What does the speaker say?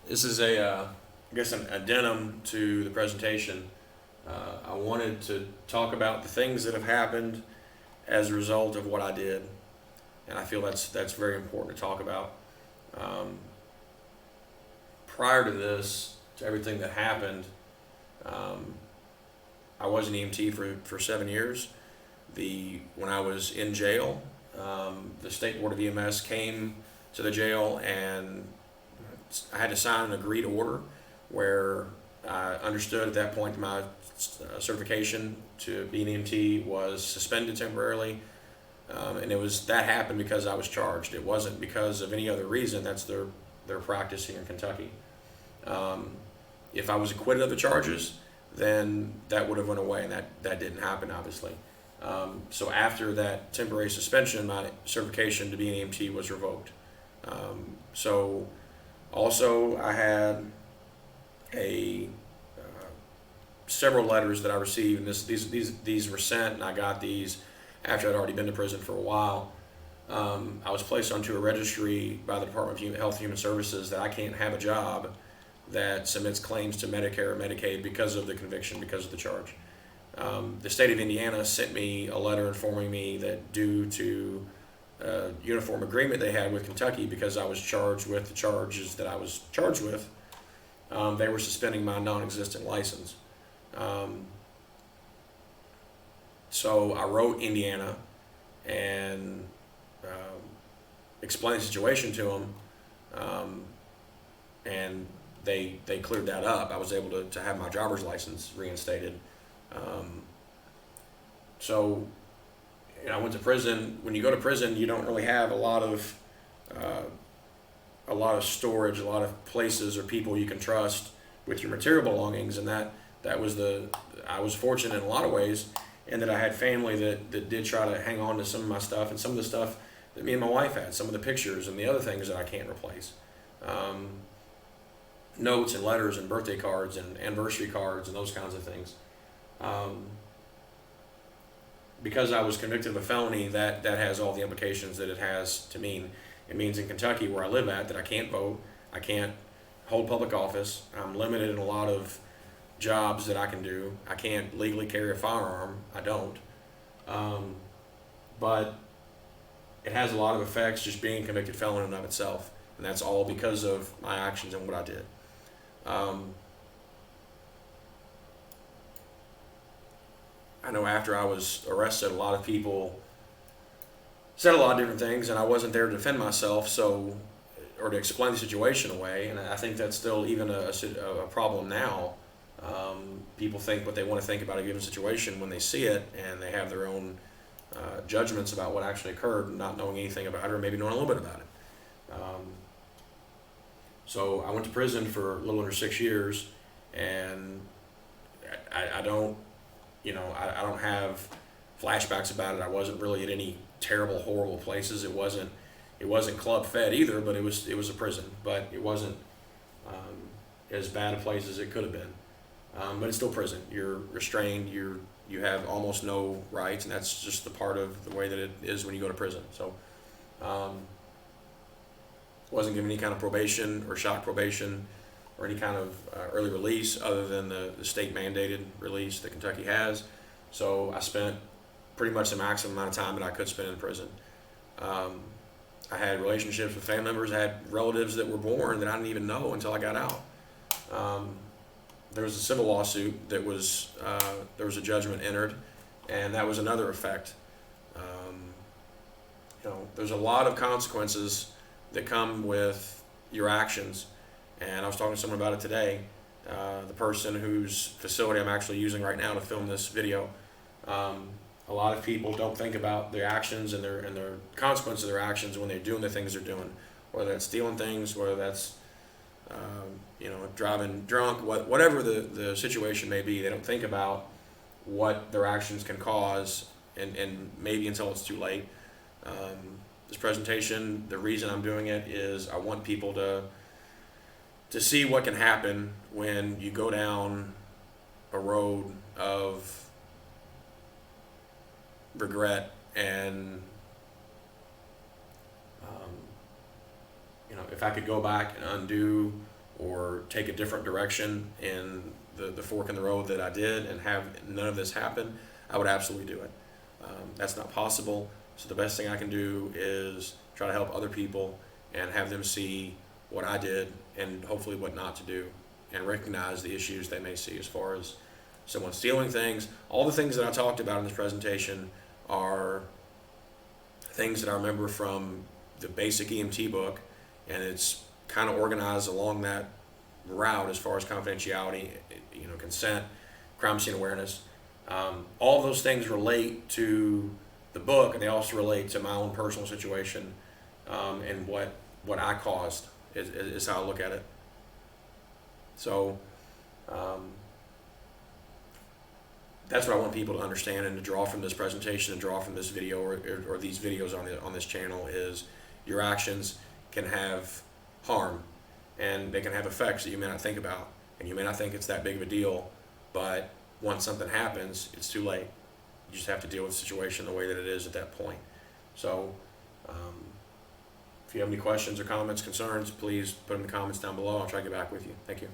This is I guess, an addendum to the presentation. I wanted to talk about the things that have happened as a result of what I did, and I feel that's very important to talk about. Um, Prior to this, to everything that happened, um, I was an EMT for 7 years. When I was in jail, the state board of EMS came to the jail, and I had to sign an agreed order where I understood at that point my certification to be an EMT was suspended temporarily, and that happened because I was charged. It wasn't because of any other reason. That's their practice here in Kentucky. Um, if I was acquitted of the charges, then that would have went away, and that didn't happen, obviously. So after that temporary suspension, my certification to be an EMT was revoked. So also I had a several letters that I received, and these were sent, and I got these after I'd already been to prison for a while. I was placed onto a registry by the Department of Health and Human Services that I can't have a job that submits claims to Medicare or Medicaid because of the conviction, because of the charge. The state of Indiana sent me a letter informing me that due to a uniform agreement they had with Kentucky, because I was charged with the charges that I was charged with, they were suspending my non-existent license. Um, so I wrote Indiana and explained the situation to them, and they cleared that up. I was able to have my driver's license reinstated. Um, so I went to prison. When you go to prison, you don't really have uh, a lot of storage, a lot of places or people you can trust with your material belongings, and that was I was fortunate in a lot of ways, in that I had family that did try to hang on to some of my stuff, and some of the stuff that me and my wife had, some of the pictures and the other things that I can't replace. Um, Notes and letters and birthday cards and anniversary cards and those kinds of things. Um, because I was convicted of a felony, that has all the implications that it has to mean. It means in Kentucky, where I live at, that I can't vote, I can't hold public office, I'm limited in a lot of jobs that I can do. I can't legally carry a firearm, I don't. Um, but it has a lot of effects just being a convicted felon in and of itself, and that's all because of my actions and what I did. I know after I was arrested, a lot of people said a lot of different things, and I wasn't there to defend myself, or to explain the situation away. And I think that's still even a problem now. People think what they want to think about a given situation when they see it, and they have their own judgments about what actually occurred, not knowing anything about it, or maybe knowing a little bit about it. So I went to prison for a little under 6 years, and I don't, I don't have flashbacks about it. I wasn't really at any terrible, horrible places. It wasn't club fed either, but it was a prison. But it wasn't as bad a place as it could have been. But it's still prison. You're restrained. You have almost no rights, and that's just the part of the way that it is when you go to prison. So. Wasn't given any kind of probation or shock probation or any kind of early release other than the state mandated release that Kentucky has. So I spent pretty much the maximum amount of time that I could spend in prison. I had relationships with family members. I had relatives that were born that I didn't even know until I got out. There was a civil lawsuit that there was a judgment entered, and that was another effect. There's a lot of consequences that come with your actions, and I was talking to someone about it today. The person whose facility I'm actually using right now to film this video. A lot of people don't think about their actions and their consequences of their actions when they're doing the things they're doing, whether that's stealing things, whether that's driving drunk, whatever the situation may be. They don't think about what their actions can cause, and maybe until it's too late. This presentation, the reason I'm doing it is I want people to see what can happen when you go down a road of regret and if I could go back and undo or take a different direction in the fork in the road that I did and have none of this happen, I would absolutely do it. That's not possible. So the best thing I can do is try to help other people and have them see what I did and hopefully what not to do, and recognize the issues they may see as far as someone stealing things. All the things that I talked about in this presentation are things that I remember from the basic EMT book, and it's kind of organized along that route as far as confidentiality, consent, crime scene awareness. All of those things relate to the book, and they also relate to my own personal situation, and what I caused is how I look at it. So that's what I want people to understand and to draw from this presentation and draw from this video or these videos on this channel is your actions can have harm, and they can have effects that you may not think about, and you may not think it's that big of a deal, but once something happens, it's too late. You just have to deal with the situation the way that it is at that point. So if you have any questions or comments, concerns, please put them in the comments down below. I'll try to get back with you. Thank you.